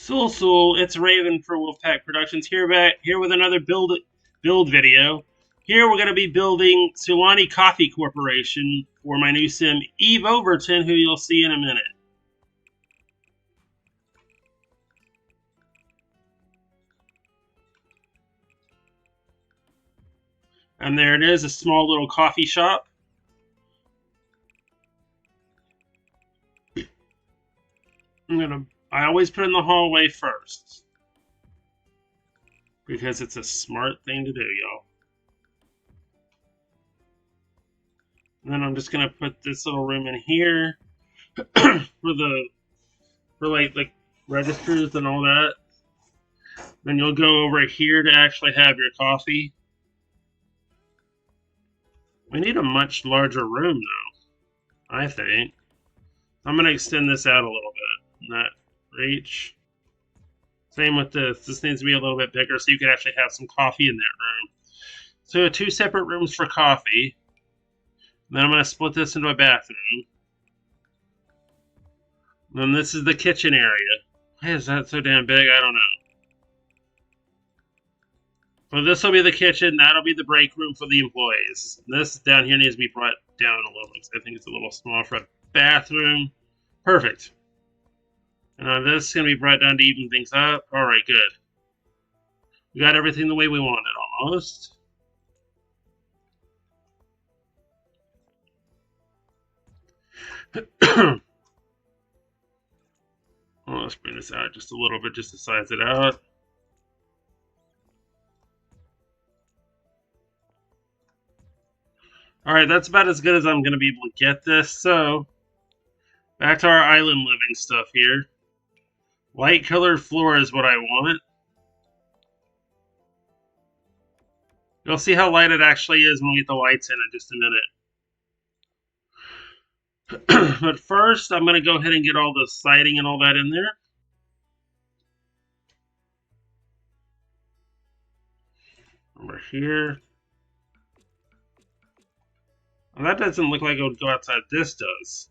Soul, it's Raven for Wildcat Productions here with another build video. Here we're going to be building Sulani Coffee Corporation for my new sim Eve Overton, who you'll see in a minute. And there it is, a small little coffee shop. I always put in the hallway first, because it's a smart thing to do, y'all. And then I'm just gonna put this little room in here for like registers and all that. Then you'll go over here to actually have your coffee. We need a much larger room though, I think. I'm gonna extend this out a little bit. Not reach. Same with this. This needs to be a little bit bigger so you can actually have some coffee in that room. So 2 separate rooms for coffee. Then I'm going to split this into a bathroom. Then this is the kitchen area. Why is that so damn big? I don't know. So this will be the kitchen. That'll be the break room for the employees. This down here needs to be brought down a little because I think it's a little small for a bathroom. Perfect. And this is going to be brought down to even things up. Alright, good. We got everything the way we wanted, almost. Well, let's bring this out just a little bit just to size it out. Alright, that's about as good as I'm going to be able to get this. So, back to our island living stuff here. Light colored floor is what I want. You'll see how light it actually is when we get the lights in just a minute. But first, I'm going to go ahead and get all the siding and all that in there. Over here. Well, that doesn't look like it would go outside. This does.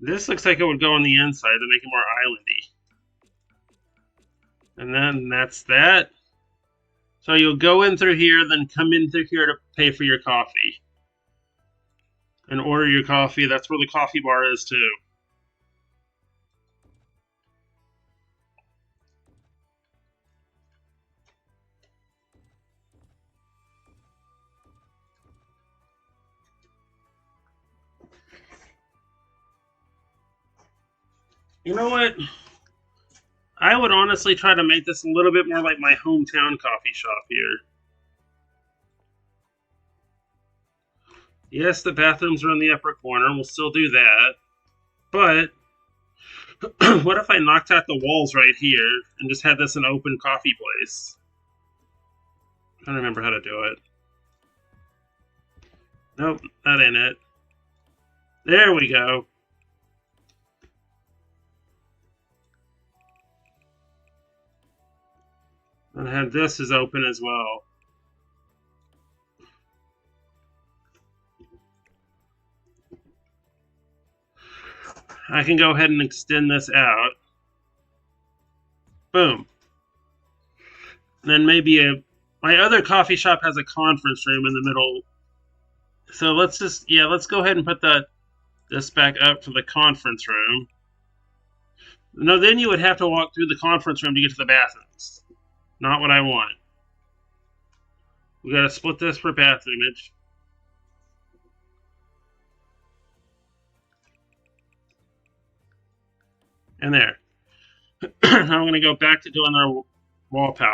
This looks like it would go on the inside to make it more islandy. And then that's that. So you'll go in through here, then come in through here to pay for your coffee. And order your coffee. That's where the coffee bar is too. You know what? I would honestly try to make this a little bit more like my hometown coffee shop here. Yes, the bathrooms are in the upper corner. We'll still do that. But what if I knocked out the walls right here and just had this an open coffee place? I don't remember how to do it. Nope, that ain't it. There we go. And have this is open as well. I can go ahead and extend this out. Boom. And then maybe my other coffee shop has a conference room in the middle. So let's go ahead and put this back up to the conference room. No, then you would have to walk through the conference room to get to the bathrooms. Not what I want. We gotta split this for bathroomage. And there. Now I'm gonna go back to doing our what do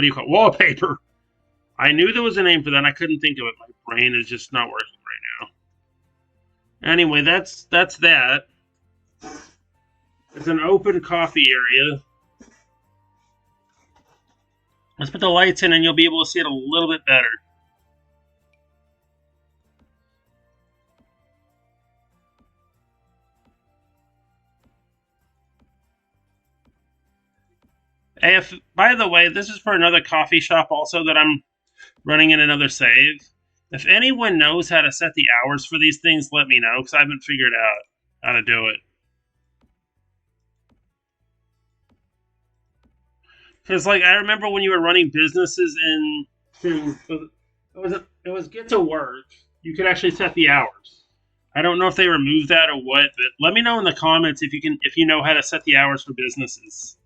you call it? Wallpaper. I knew there was a name for that. I couldn't think of it. My brain is just not working right now. Anyway, that's that. It's an open coffee area. Let's put the lights in and you'll be able to see it a little bit better. By the way, this is for another coffee shop also that I'm running in another save. If anyone knows how to set the hours for these things, let me know, because I haven't figured out how to do it. Because, like, I remember when you were running businesses in things, it was Get to Work, you could actually set the hours. I don't know if they removed that or what, but let me know in the comments if you know how to set the hours for businesses.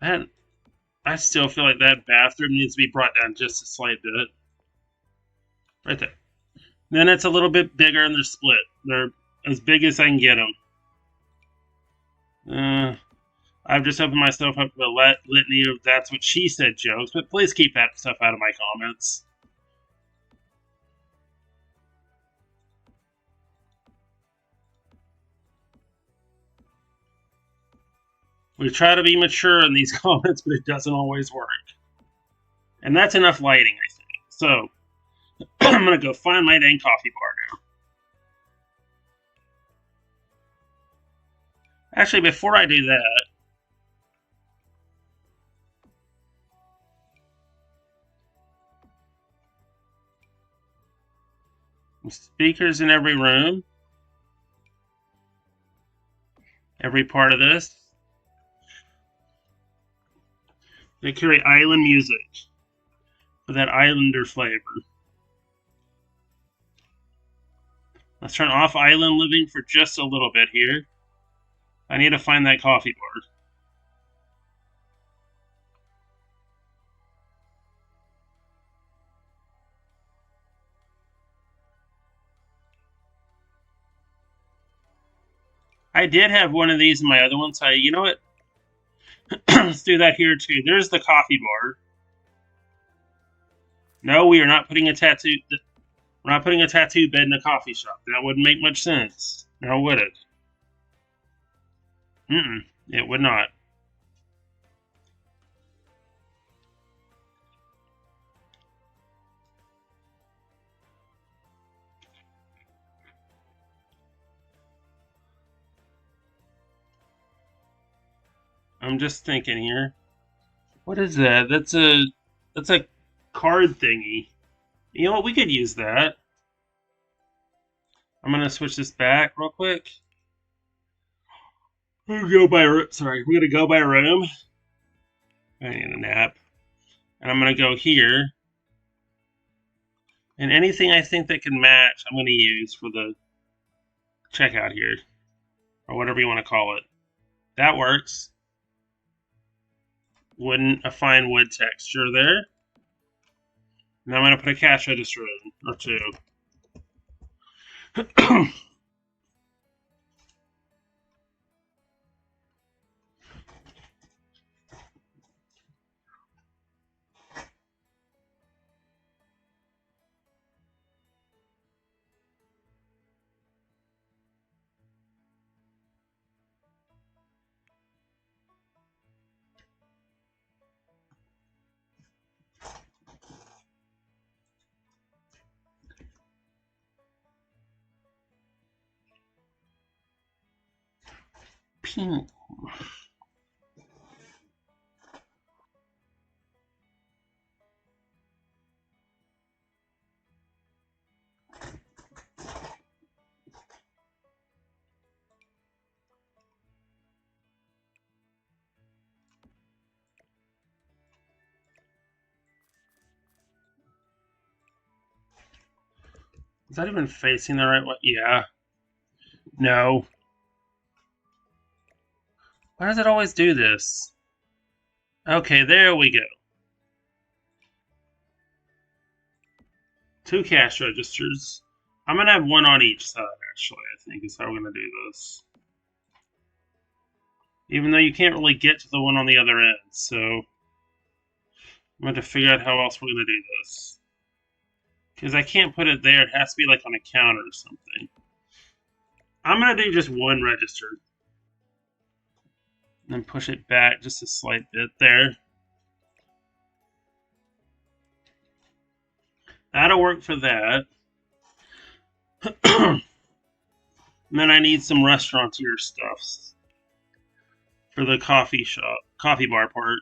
Man, I still feel like that bathroom needs to be brought down just a slight bit. Right there. Then it's a little bit bigger and they're split. They're as big as I can get them. I've just opened myself up to a litany of "that's what she said" jokes, but please keep that stuff out of my comments. We try to be mature in these comments, but it doesn't always work. And that's enough lighting, I think. So, I'm going to go find my dang coffee bar now. Actually, before I do that, speakers in every room, every part of this. They carry island music with that islander flavor. Let's turn off island living for just a little bit here. I need to find that coffee bar. I did have one of these in my other one, so you know what? Let's do that here too. There's the coffee bar. No, we are not putting a tattoo. We're not putting a tattoo bed in a coffee shop. That wouldn't make much sense. Now would it? It would not. I'm just thinking here. What is that? That's a card thingy. You know what? We could use that. I'm gonna switch this back real quick. We're gonna go by room. I need a nap. And I'm gonna go here. And anything I think that can match, I'm gonna use for the checkout here. Or whatever you want to call it. That works. A fine wood texture there. Now I'm going to put a cash register in, or two. Pink. Is that even facing the right way? Yeah. No. Why does it always do this? Okay, there we go. 2 cash registers. I'm going to have one on each side, actually, I think is how we're going to do this. Even though you can't really get to the one on the other end, so I'm going to figure out how else we're going to do this. Because I can't put it there. It has to be like on a counter or something. I'm going to do just one register. And then push it back just a slight bit there. That'll work for that. And then I need some restaurateur stuffs for the coffee bar part.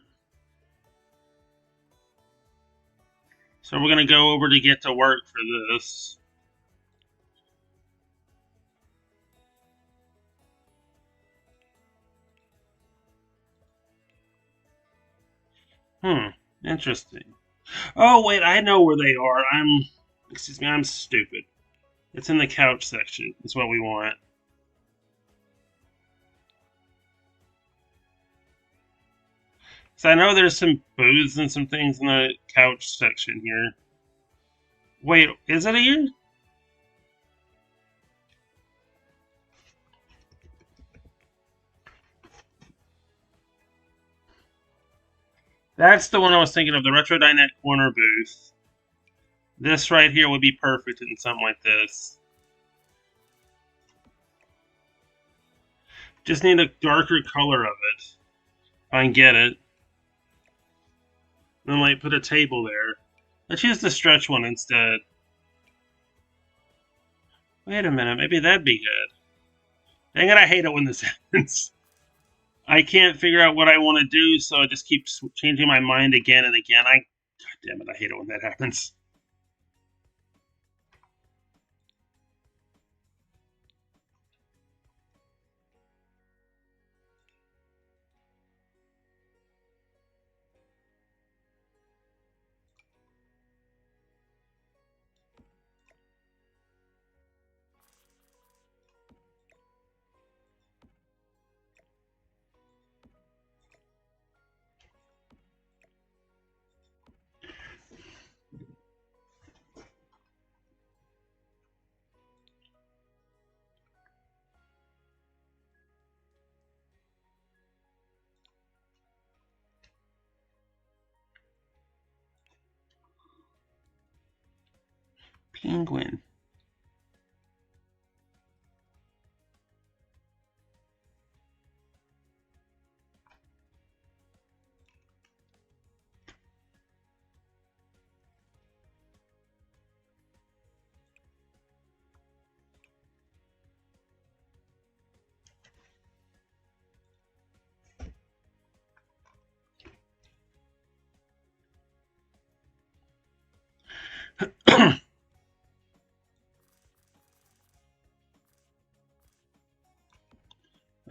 So we're gonna go over to get to work for this. Interesting. Oh wait, I know where they are. Excuse me, I'm stupid. It's in the couch section. That's what we want. So I know there's some booths and some things in the couch section here. Wait, is it here? That's the one I was thinking of, the Retro Dinette corner booth. This right here would be perfect in something like this. Just need a darker color of it. If I can get it. Then like put a table there. Let's use the stretch one instead. Wait a minute, maybe that'd be good. Dang it, I hate it when this happens. I can't figure out what I want to do, so I just keep changing my mind again and again. God damn it, I hate it when that happens. Penguin.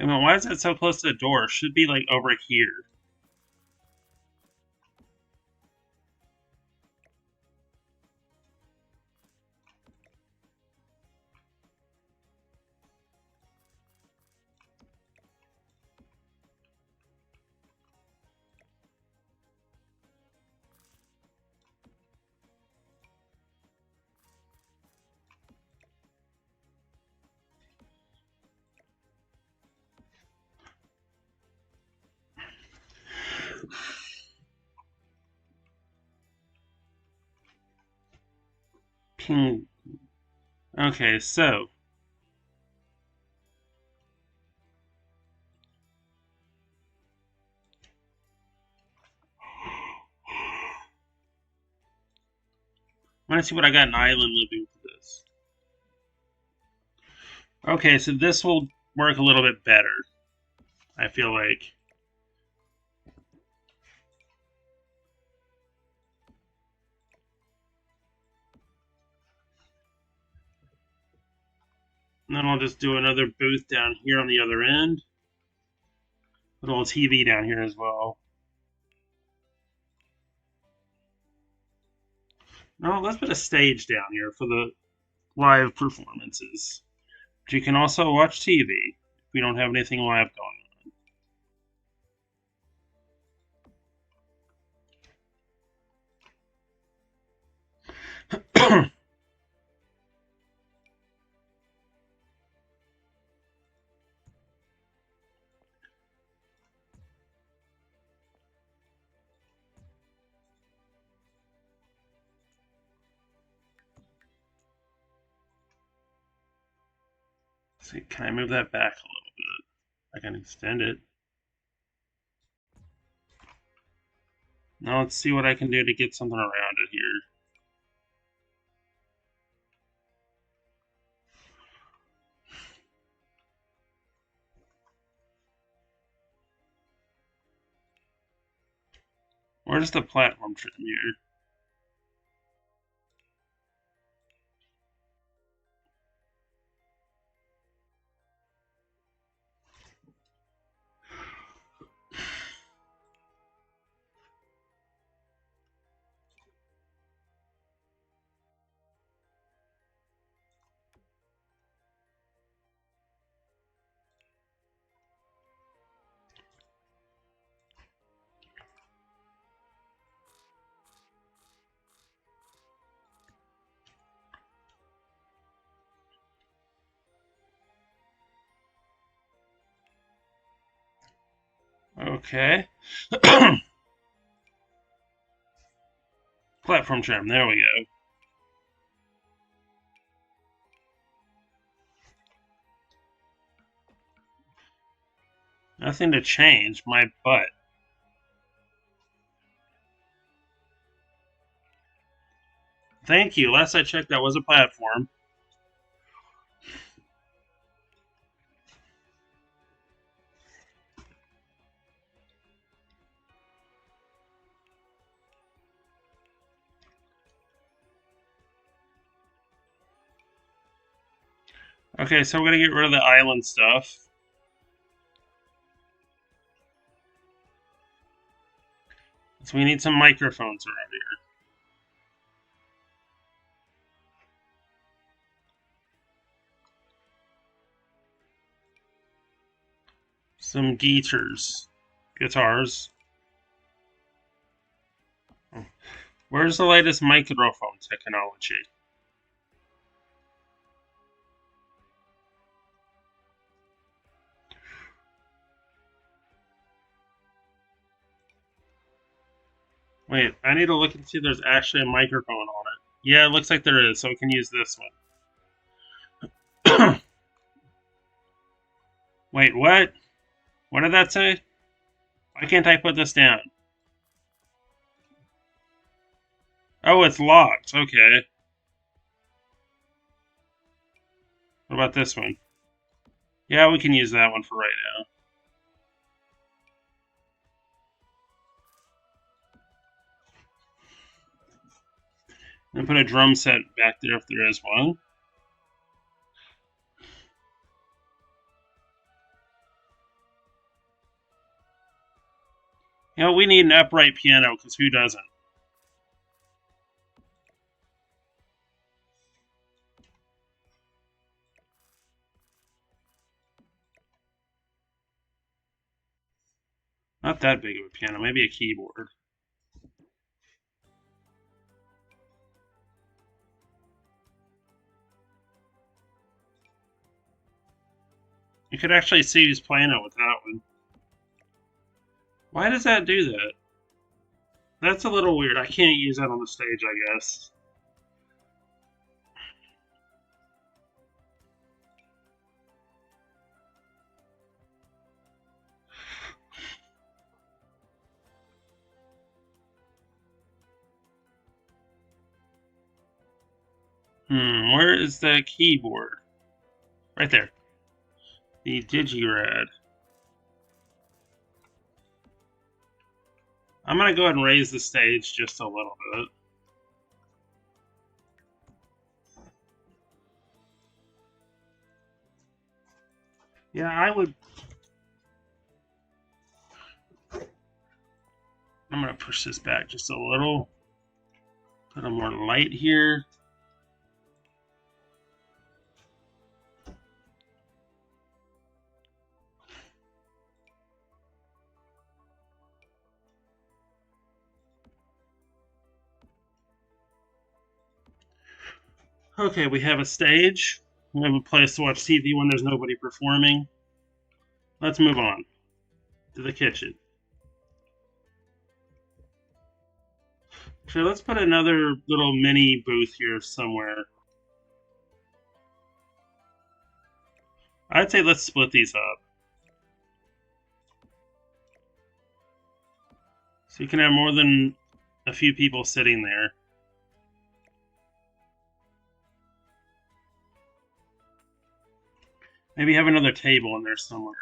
I mean, why is it so close to the door? It should be like over here. Ping. Okay, so. I want to see what I got in Island Living for this. Okay, so this will work a little bit better. I feel like. And then I'll just do another booth down here on the other end. A little TV down here as well. No, let's put a stage down here for the live performances. But you can also watch TV if we don't have anything live going on. See, can I move that back a little bit? I can extend it. Now let's see what I can do to get something around it here. Where's the platform trim here? Okay. Platform trim, there we go. Nothing to change, my butt. Thank you, last I checked that was a platform. Okay, so we're gonna get rid of the island stuff. So we need some microphones around here. Some guitars. Where's the latest microphone technology? Wait, I need to look and see if there's actually a microphone on it. Yeah, it looks like there is, so we can use this one. Wait, what? What did that say? Why can't I put this down? Oh, it's locked. Okay. What about this one? Yeah, we can use that one for right now. And put a drum set back there if there is one. You know, we need an upright piano, because who doesn't? Not that big of a piano, maybe a keyboard. You could actually see who's playing it with that one. Why does that do that? That's a little weird. I can't use that on the stage, I guess. Where is the keyboard? Right there. The DigiRad. I'm going to go ahead and raise the stage just a little bit. Yeah, I would... I'm going to push this back just a little. Put a more light here. Okay, we have a stage. We have a place to watch TV when there's nobody performing. Let's move on to the kitchen. Okay, let's put another little mini booth here somewhere. I'd say let's split these up. So you can have more than a few people sitting there. Maybe have another table in there somewhere.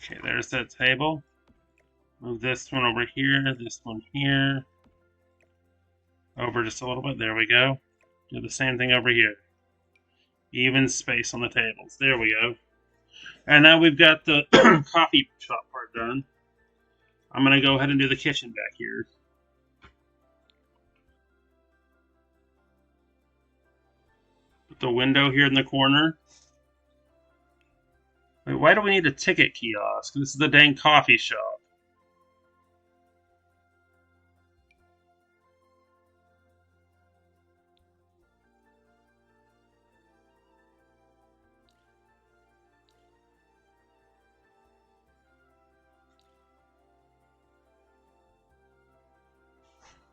Okay, there's that table. Move this one over here, this one here. Over just a little bit. There we go. Do the same thing over here. Even space on the tables. There we go. And now we've got the coffee shop part done. I'm going to go ahead and do the kitchen back here. Put the window here in the corner. Wait, why do we need a ticket kiosk? This is the dang coffee shop.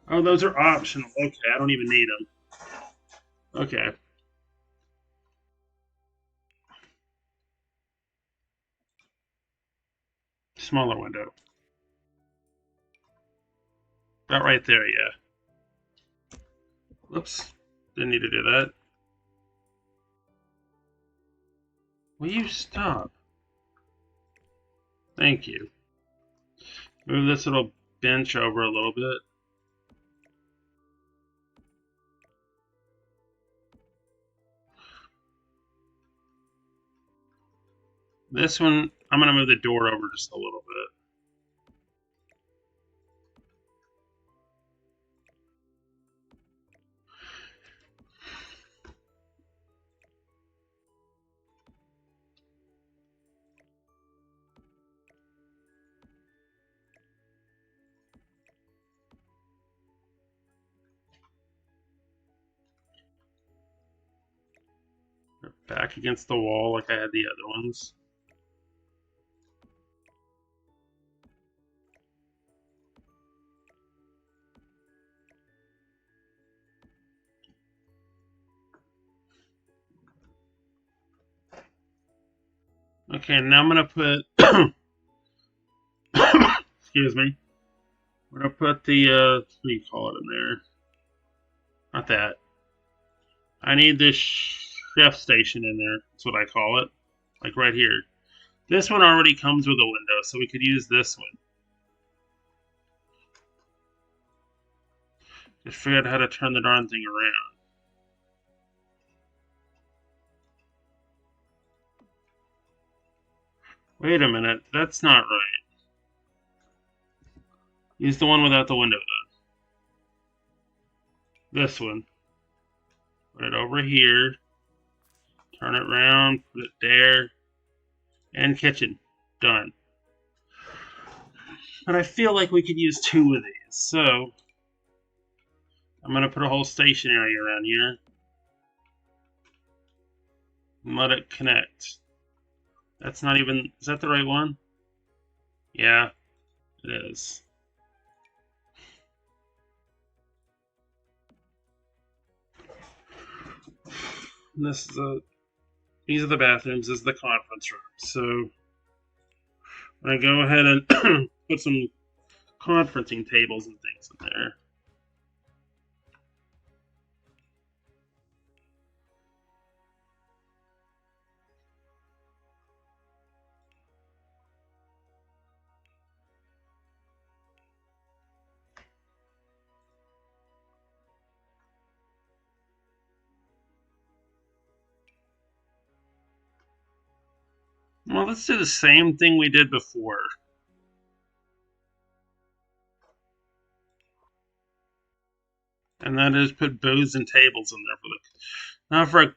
Oh, those are optional. Okay, I don't even need them. Okay. Smaller window. About right there, yeah. Whoops. Didn't need to do that. Will you stop? Thank you. Move this little bench over a little bit. This one, I'm going to move the door over just a little bit. Back against the wall like I had the other ones. Okay, now I'm going to put, excuse me, I'm going to put the, what do you call it in there? Not that. I need this chef station in there. That's what I call it. Like right here. This one already comes with a window, so we could use this one. Just figured out how to turn the darn thing around. Wait a minute, that's not right. Use the one without the window then. This one. Put it over here. Turn it around, put it there. And kitchen. Done. But I feel like we could use two of these, so I'm going to put a whole station area around here. And let it connect. That's not even... Is that the right one? Yeah, it is. And this is these are the bathrooms. This is the conference room. So I'm going to go ahead and put some conferencing tables and things in there. Well, let's do the same thing we did before. And that is put booths and tables in there for the... Now for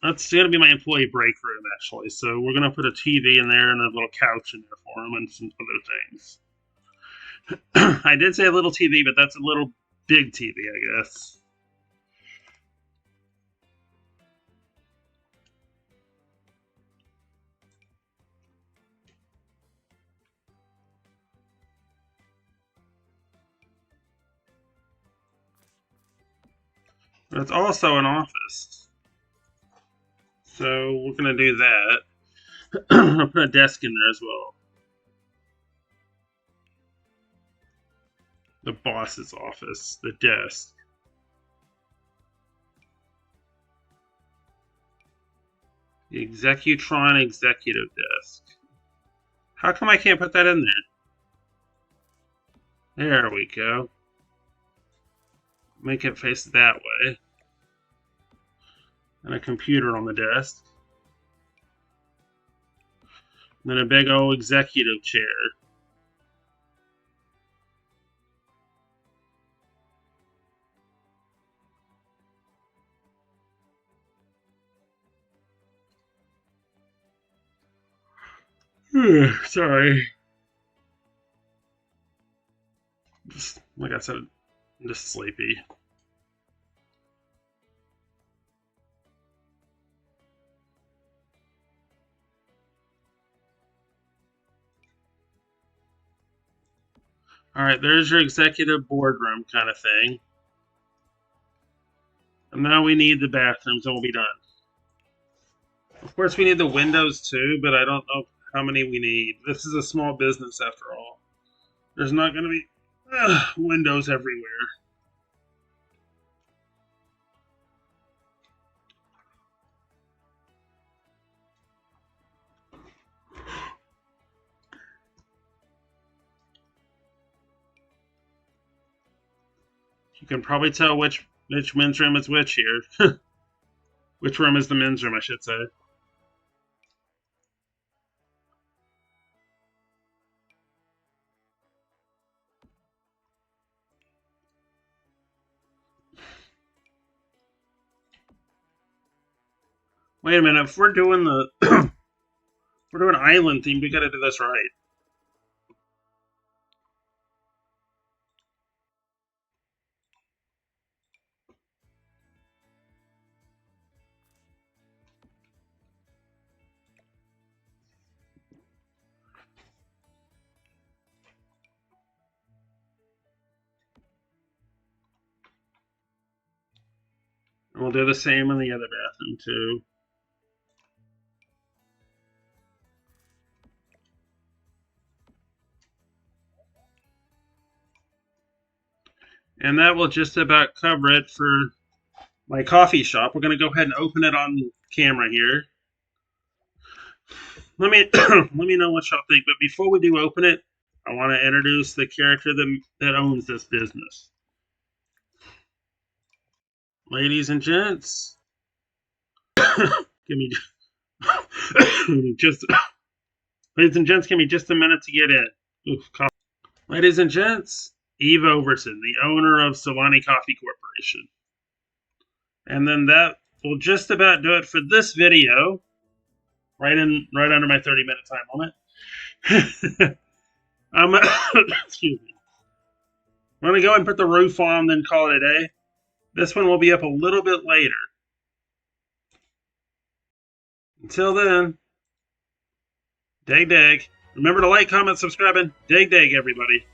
that's gonna be my employee break room actually. So we're gonna put a TV in there and a little couch in there for them and some other things. I did say a little TV, but that's a little big TV, I guess. But it's also an office. So we're going to do that. I'll put a desk in there as well. The boss's office, the desk. The Executron executive desk. How come I can't put that in there? There we go. Make it face that way. And a computer on the desk. And then a big old executive chair. Sorry. Just, like I said, I'm just sleepy. Alright, there's your executive boardroom kind of thing. And now we need the bathrooms and we'll be done. Of course we need the windows too, but I don't know how many we need. This is a small business after all. There's not going to be windows everywhere. You can probably tell which men's room is which here. Which room is the men's room, I should say. Wait a minute, if we're doing the we're doing island theme, we gotta do this right. And we'll do the same in the other bathroom too. And that will just about cover it for my coffee shop. We're going to go ahead and open it on camera here. Let me know what y'all think. But before we do open it, I want to introduce the character that owns this business. Ladies and gents, give me ladies and gents, give me just a minute to get in. Oof, ladies and gents, Eve Overton, the owner of Solani Coffee Corporation. And then that will just about do it for this video. Right under my 30-minute time limit. Excuse me. I'm going to go and put the roof on, then call it a day. This one will be up a little bit later. Until then, dig dig. Remember to like, comment, subscribe, and dig dig, everybody.